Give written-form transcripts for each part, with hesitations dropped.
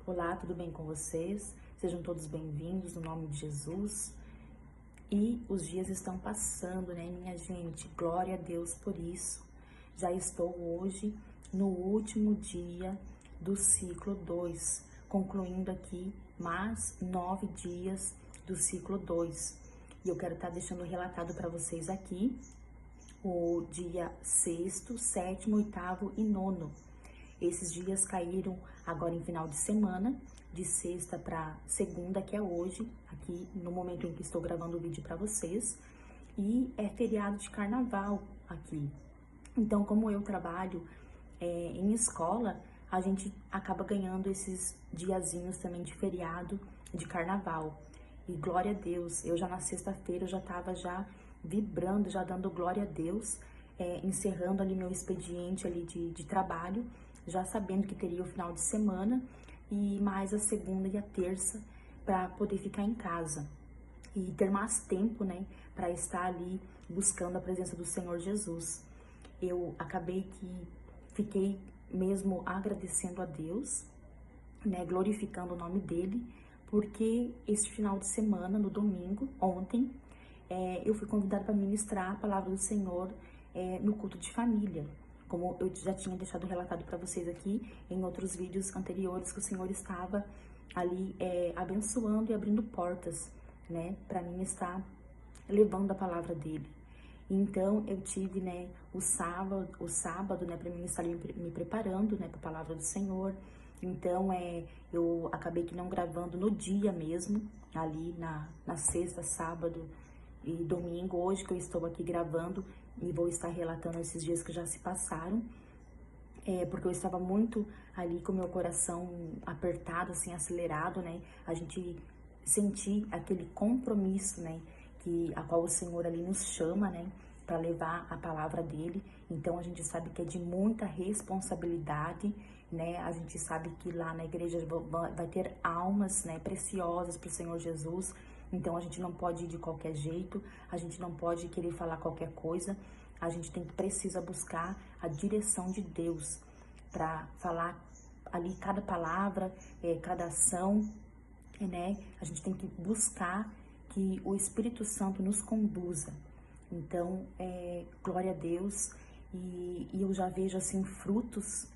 Olá, tudo bem com vocês? Sejam todos bem-vindos no nome de Jesus. E os dias estão passando, né, minha gente? Glória a Deus por isso. Já estou hoje no último dia do ciclo 2, concluindo aqui mais 9 dias do ciclo 2. E eu quero estar deixando relatado para vocês aqui o dia 6º, 7º, 8º e 9º. Esses dias caíram agora em final de semana, de sexta para segunda, que é hoje, aqui no momento em que estou gravando o vídeo para vocês, e é feriado de carnaval aqui. Então, como eu trabalho em escola, a gente acaba ganhando esses diazinhos também de feriado de carnaval. E glória a Deus, eu já na sexta-feira eu já estava já vibrando, já dando glória a Deus, encerrando ali meu expediente ali de trabalho, já sabendo que teria o final de semana e mais a segunda e a terça para poder ficar em casa e ter mais tempo, né, para estar ali buscando a presença do Senhor Jesus. Eu acabei que fiquei mesmo agradecendo a Deus, né, glorificando o nome dele, porque esse final de semana, no domingo, ontem, eu fui convidada para ministrar a palavra do Senhor no culto de família. Como eu já tinha deixado relatado para vocês aqui em outros vídeos anteriores, que o Senhor estava ali abençoando e abrindo portas, né, para mim estar levando a palavra dele. Então eu tive, né, o sábado, né, para mim estar me preparando, né, para a palavra do Senhor. Então eu acabei que não gravando no dia mesmo, ali na sexta, sábado e domingo, hoje que eu estou aqui gravando e vou estar relatando esses dias que já se passaram, porque eu estava muito ali com meu coração apertado, assim, acelerado, né, a gente sentir aquele compromisso, né, a qual o Senhor ali nos chama, né, para levar a palavra dele. Então a gente sabe que é de muita responsabilidade, né, a gente sabe que lá na igreja vai ter almas, né, preciosas para o Senhor Jesus. Então a gente não pode ir de qualquer jeito, a gente não pode querer falar qualquer coisa, a gente precisa buscar a direção de Deus para falar ali cada palavra, cada ação, né? A gente tem que buscar que o Espírito Santo nos conduza. Então, glória a Deus, e eu já vejo assim frutos,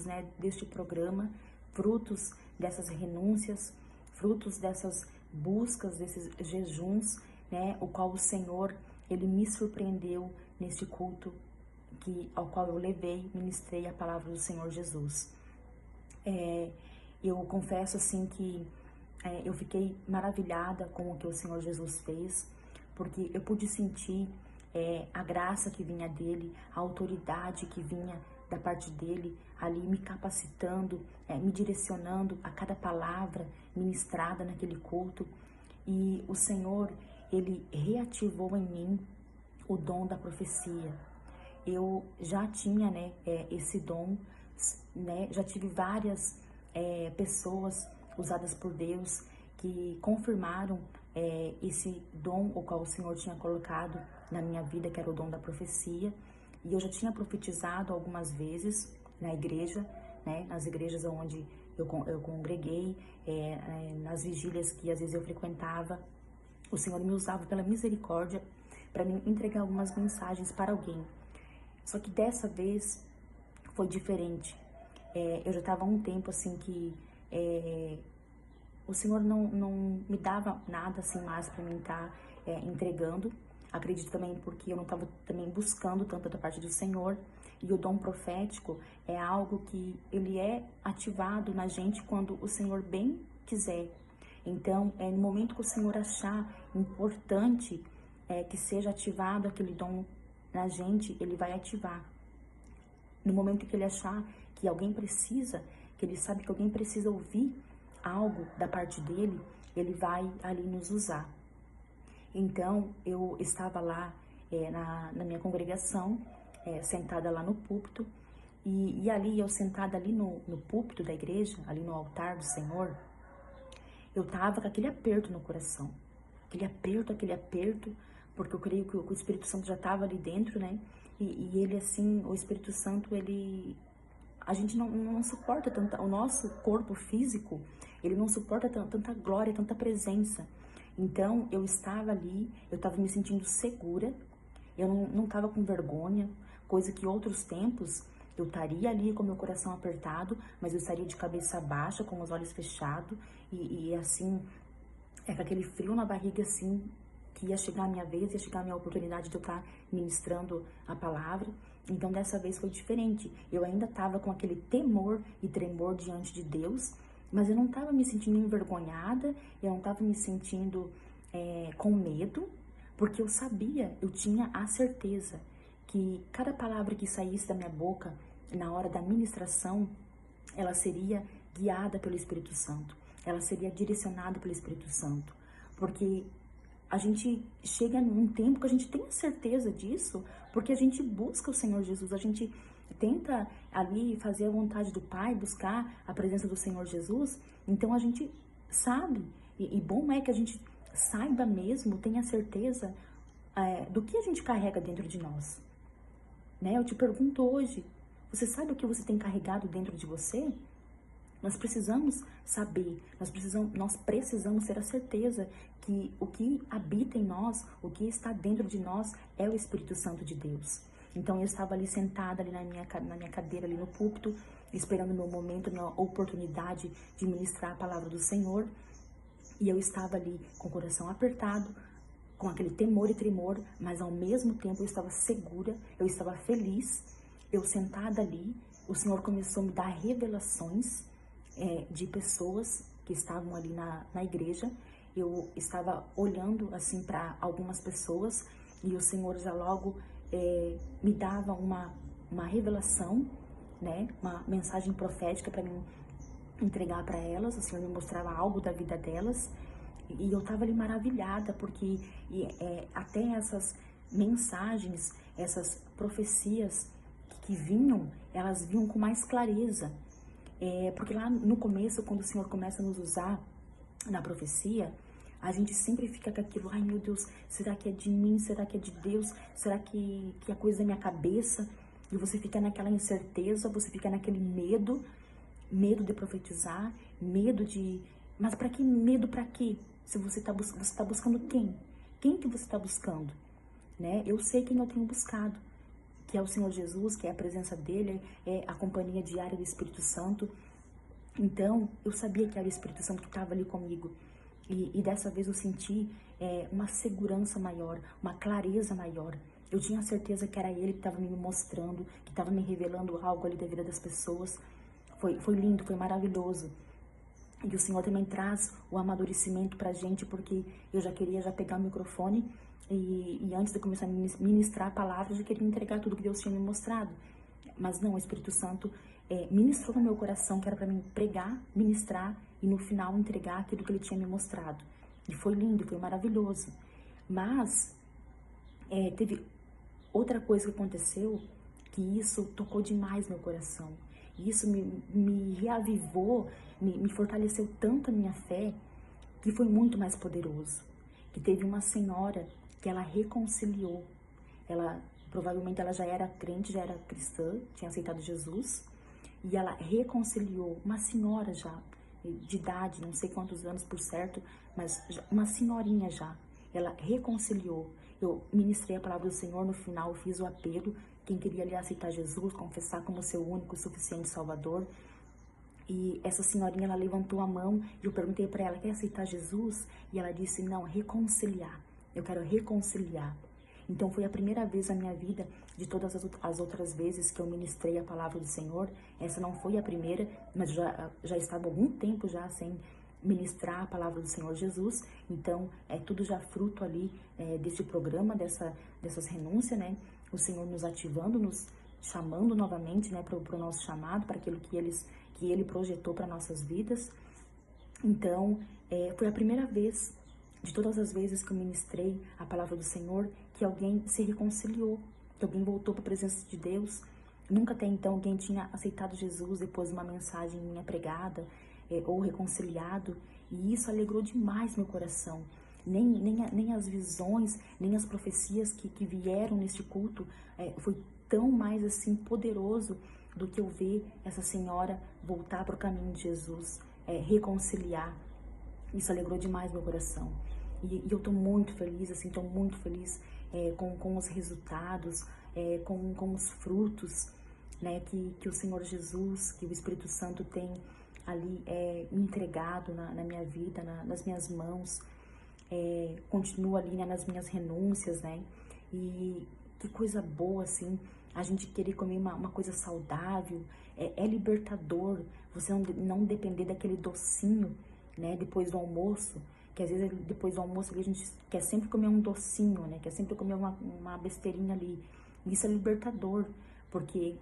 né, deste programa, frutos dessas renúncias, frutos dessas buscas, desses jejuns, né, o qual o Senhor, ele me surpreendeu neste culto ao qual eu ministrei a palavra do Senhor Jesus. Eu confesso assim que eu fiquei maravilhada com o que o Senhor Jesus fez, porque eu pude sentir a graça que vinha dele, a autoridade que vinha da parte dele, ali me capacitando, me direcionando a cada palavra ministrada naquele culto. E o Senhor, ele reativou em mim o dom da profecia. Eu já tinha, né, esse dom, né, já tive várias pessoas usadas por Deus que confirmaram esse dom o qual o Senhor tinha colocado na minha vida, que era o dom da profecia. E eu já tinha profetizado algumas vezes na igreja, né, nas igrejas onde eu congreguei, nas vigílias que às vezes eu frequentava. O Senhor me usava pela misericórdia para me entregar algumas mensagens para alguém. Só que dessa vez foi diferente. Eu já estava há um tempo assim que o Senhor não me dava nada assim mais para mim estar entregando. Acredito também porque eu não estava também buscando tanto da parte do Senhor. E o dom profético é algo que ele é ativado na gente quando o Senhor bem quiser. Então, no momento que o Senhor achar importante que seja ativado aquele dom na gente, ele vai ativar. No momento que ele achar que alguém precisa, que ele sabe que alguém precisa ouvir algo da parte dele, ele vai ali nos usar. Então, eu estava lá na minha congregação, sentada lá no púlpito, e ali, eu sentada ali no púlpito da igreja, ali no altar do Senhor, eu tava com aquele aperto no coração, aquele aperto, porque eu creio que o Espírito Santo já estava ali dentro, né? E ele, assim, o Espírito Santo, ele a gente não suporta tanta, o nosso corpo físico, ele não suporta tanta glória, tanta presença. Então, eu estava ali, eu estava me sentindo segura, eu não estava com vergonha, coisa que outros tempos eu estaria ali com meu coração apertado, mas eu estaria de cabeça baixa, com os olhos fechados, e assim, com aquele frio na barriga, assim, que ia chegar a minha vez, ia chegar a minha oportunidade de eu estar ministrando a palavra. Então, dessa vez foi diferente. Eu ainda estava com aquele temor e tremor diante de Deus, mas eu não estava me sentindo envergonhada, eu não estava me sentindo com medo, porque eu sabia, eu tinha a certeza que cada palavra que saísse da minha boca na hora da ministração, ela seria guiada pelo Espírito Santo, ela seria direcionada pelo Espírito Santo, porque a gente chega num tempo que a gente tem certeza disso, porque a gente busca o Senhor Jesus, a gente tenta ali fazer a vontade do Pai, buscar a presença do Senhor Jesus, então a gente sabe, e bom é que a gente saiba mesmo, tenha certeza do que a gente carrega dentro de nós, né? Eu te pergunto hoje, você sabe o que você tem carregado dentro de você? Nós precisamos saber, nós precisamos ter a certeza que o que habita em nós, o que está dentro de nós é o Espírito Santo de Deus. Então eu estava ali sentada ali na minha cadeira, ali no púlpito, esperando o meu momento, a minha oportunidade de ministrar a palavra do Senhor. E eu estava ali com o coração apertado, com aquele temor e tremor, mas ao mesmo tempo eu estava segura, eu estava feliz. Eu sentada ali, o Senhor começou a me dar revelações de pessoas que estavam ali na igreja. Eu estava olhando assim para algumas pessoas e o Senhor já logo me dava uma revelação, né, uma mensagem profética para mim entregar para elas. O Senhor me mostrava algo da vida delas e eu estava ali maravilhada, porque até essas mensagens, essas profecias que vinham, elas vinham com mais clareza. Porque lá no começo, quando o Senhor começa a nos usar na profecia, a gente sempre fica com aquilo, ai meu Deus, será que é de mim? Será que é de Deus? Será que é coisa da minha cabeça? E você fica naquela incerteza, você fica naquele medo de profetizar, medo de... Mas para que medo? Para quê? Se você tá buscando quem? Quem que você está buscando? Né? Eu sei quem eu tenho buscado, que é o Senhor Jesus, que é a presença dele, é a companhia diária do Espírito Santo. Então, eu sabia que era o Espírito Santo que estava ali comigo. E dessa vez eu senti uma segurança maior, uma clareza maior. Eu tinha certeza que era ele que estava me mostrando, que estava me revelando algo ali da vida das pessoas. Foi lindo, foi maravilhoso. E o Senhor também traz o amadurecimento pra gente, porque eu já queria pegar o microfone e antes de começar a ministrar a palavra, eu já queria entregar tudo que Deus tinha me mostrado. Mas não, o Espírito Santo ministrou no meu coração que era para mim pregar, ministrar e no final entregar aquilo que Ele tinha me mostrado. E foi lindo, foi maravilhoso. Mas teve outra coisa que aconteceu, que isso tocou demais meu coração. E isso me reavivou, me fortaleceu tanto a minha fé, que foi muito mais poderoso. Que teve uma senhora que ela reconciliou. Provavelmente ela já era crente, já era cristã, tinha aceitado Jesus. E ela reconciliou, uma senhora já, de idade, não sei quantos anos por certo, mas uma senhorinha já. Ela reconciliou. Eu ministrei a palavra do Senhor, no final eu fiz o apelo. Quem queria ali aceitar Jesus, confessar como seu único e suficiente Salvador. E essa senhorinha, ela levantou a mão e eu perguntei para ela, quer aceitar Jesus? E ela disse, não, reconciliar. Eu quero reconciliar. Então foi a primeira vez na minha vida, de todas as outras vezes que eu ministrei a palavra do Senhor, essa não foi a primeira, mas já estava há algum tempo já sem ministrar a palavra do Senhor Jesus. Então é tudo já fruto ali desse programa, dessas renúncias, né? O Senhor nos ativando, nos chamando novamente, né, para o nosso chamado, para aquilo que Ele projetou para nossas vidas. Então, foi a primeira vez, de todas as vezes que eu ministrei a palavra do Senhor, que alguém se reconciliou, que alguém voltou para a presença de Deus. Nunca até então alguém tinha aceitado Jesus depois de uma mensagem minha pregada, ou reconciliado, e isso alegrou demais meu coração. Nem as visões, nem as profecias que vieram neste culto foi tão mais assim poderoso do que eu ver essa senhora voltar para o caminho de Jesus, reconciliar. Isso alegrou demais meu coração. E eu tô muito feliz, assim, tô muito feliz com os resultados, com os frutos, né, que o Senhor Jesus, que o Espírito Santo tem ali me entregado na minha vida, nas minhas mãos. Continua ali, né, nas minhas renúncias, né, e que coisa boa, assim, a gente querer comer uma coisa saudável, é libertador, você não depender daquele docinho, né, depois do almoço, que às vezes depois do almoço ali, a gente quer sempre comer um docinho, né, quer sempre comer uma besteirinha ali, isso é libertador, porque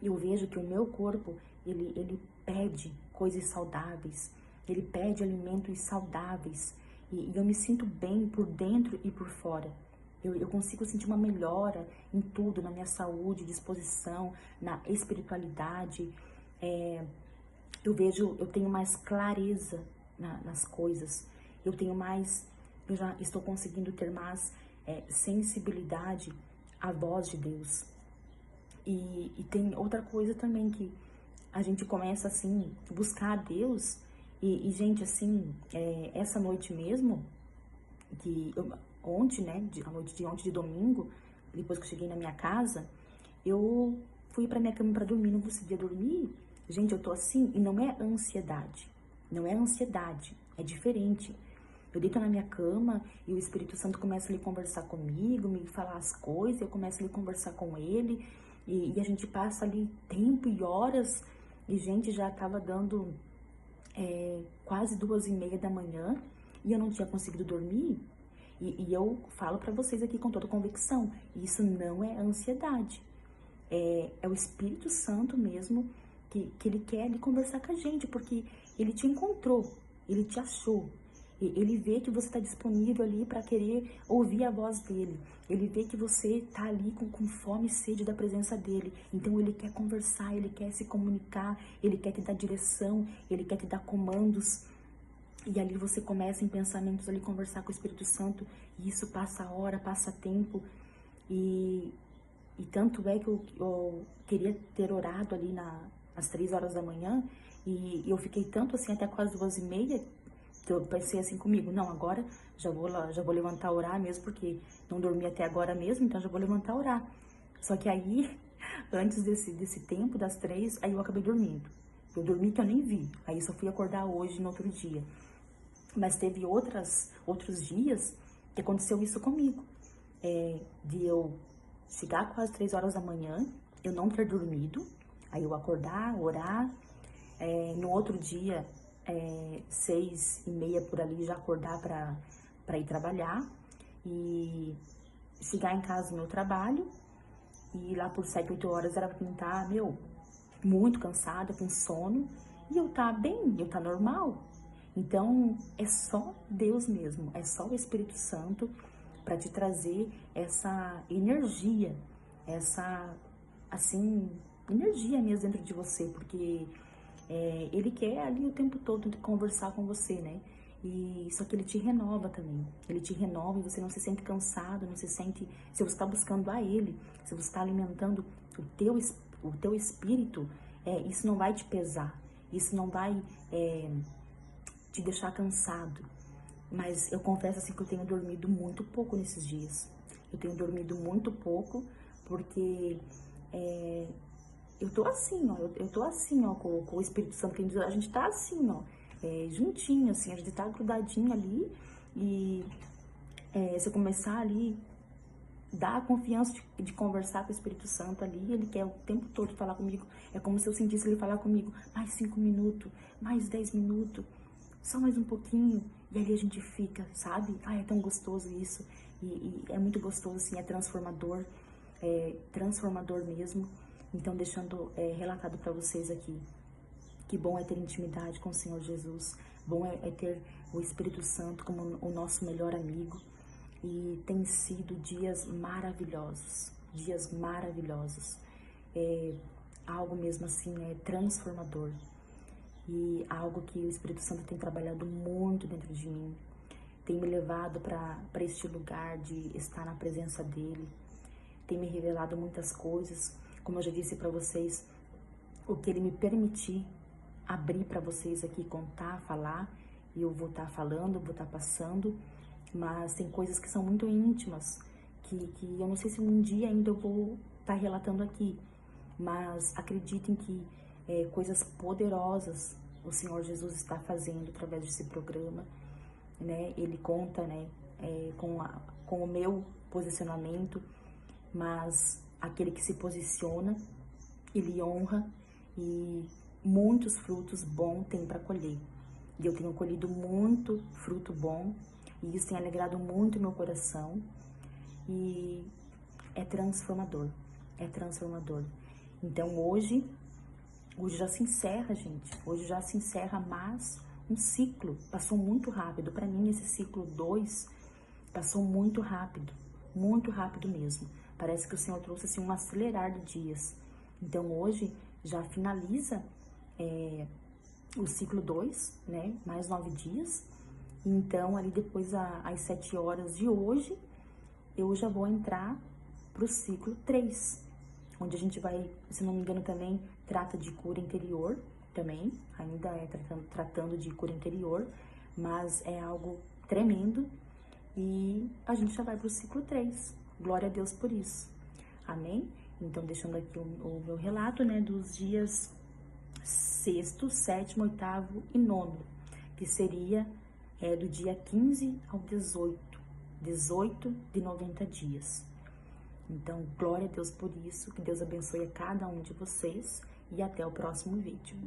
eu vejo que o meu corpo, ele pede coisas saudáveis, ele pede alimentos saudáveis, e eu me sinto bem por dentro e por fora. Eu consigo sentir uma melhora em tudo, na minha saúde, disposição, na espiritualidade. Eu vejo, eu tenho mais clareza nas coisas. Eu já estou conseguindo ter mais sensibilidade à voz de Deus. E tem outra coisa também que a gente começa assim, buscar a Deus. E gente, assim, essa noite mesmo, ontem, né, a noite de ontem, de domingo, depois que eu cheguei na minha casa, eu fui pra minha cama pra dormir, não conseguia dormir. Gente, eu tô assim, e não é ansiedade, é diferente. Eu deito na minha cama e o Espírito Santo começa a conversar comigo, me falar as coisas, eu começo a conversar com ele, e a gente passa ali tempo e horas, e gente, já tava dando quase 2h30 da manhã, e eu não tinha conseguido dormir. E eu falo para vocês aqui com toda convicção, isso não é ansiedade, é o Espírito Santo mesmo, que ele quer ali conversar com a gente, porque ele te encontrou, ele te achou, ele vê que você está disponível ali para querer ouvir a voz dele, ele vê que você está ali com fome e sede da presença dele, então ele quer conversar, ele quer se comunicar, ele quer te dar direção, ele quer te dar comandos. E ali você começa em pensamentos ali conversar com o Espírito Santo, e isso passa hora, passa tempo, e tanto é que eu queria ter orado ali às 3 horas da manhã, e eu fiquei tanto assim até quase 2h30, que eu pensei assim comigo, não, agora já vou levantar orar mesmo, porque não dormi até agora mesmo, então já vou levantar orar. Só que aí, antes desse tempo, das 3, aí eu acabei dormindo. Eu dormi que eu nem vi, aí só fui acordar hoje, no outro dia. Mas teve outros dias que aconteceu isso comigo, de eu chegar quase 3 horas da manhã, eu não ter dormido, aí eu acordar, orar, no outro dia, 6h30 por ali, já acordar para ir trabalhar, e chegar em casa do meu trabalho, e lá por 7, 8 horas era pra mim estar, muito cansada, com sono, e eu tá bem, eu tá normal. Então, é só Deus mesmo, é só o Espírito Santo para te trazer essa energia, essa, assim, energia mesmo dentro de você, porque ele quer ali o tempo todo conversar com você, né? E só que ele te renova também, ele te renova e você não se sente cansado, não se sente, se você está buscando a ele, se você está alimentando o teu espírito, isso não vai te pesar, isso não vai te deixar cansado. Mas eu confesso assim que eu tenho dormido muito pouco nesses dias. Eu tenho dormido muito pouco porque eu tô assim, ó. Eu tô assim, ó, com o Espírito Santo. Que a gente tá assim, ó, juntinho, assim. A gente tá grudadinho ali. E se eu começar ali, dar a confiança de conversar com o Espírito Santo ali, ele quer o tempo todo falar comigo. É como se eu sentisse ele falar comigo, mais 5 minutos, mais 10 minutos, só mais um pouquinho, e ali a gente fica, sabe? Ai, é tão gostoso isso, e é muito gostoso, assim, é transformador mesmo. Então, deixando relatado para vocês aqui, que bom é ter intimidade com o Senhor Jesus, bom é ter o Espírito Santo como o nosso melhor amigo, e tem sido dias maravilhosos, algo mesmo assim, transformador. E algo que o Espírito Santo tem trabalhado muito dentro de mim, tem me levado para este lugar de estar na presença dele, tem me revelado muitas coisas, como eu já disse para vocês, o que Ele me permitir abrir para vocês aqui, contar, falar, e eu vou estar falando, vou estar passando, mas tem coisas que são muito íntimas, que eu não sei se um dia ainda eu vou estar relatando aqui, mas acreditem que coisas poderosas o Senhor Jesus está fazendo através desse programa, né? Ele conta, né, com o meu posicionamento, mas aquele que se posiciona, ele honra, e muitos frutos bons tem para colher. E eu tenho colhido muito fruto bom, e isso tem alegrado muito meu coração, e é transformador, é transformador. Então hoje já se encerra, gente, hoje já se encerra mais um ciclo, passou muito rápido. Para mim esse ciclo 2 passou muito rápido mesmo. Parece que o Senhor trouxe assim um acelerar de dias. Então hoje já finaliza o ciclo 2, né? Mais 9 dias. Então ali depois às 7 horas de hoje, eu já vou entrar para o ciclo 3, onde a gente vai, se não me engano também, trata de cura interior também, ainda é tratando de cura interior, mas é algo tremendo, e a gente já vai para o ciclo 3. Glória a Deus por isso. Amém? Então, deixando aqui o meu relato, né, dos dias 6º, 7º, 8º e 9º, que seria do dia 15 ao 18 de 90 dias. Então, glória a Deus por isso, que Deus abençoe a cada um de vocês, e até o próximo vídeo.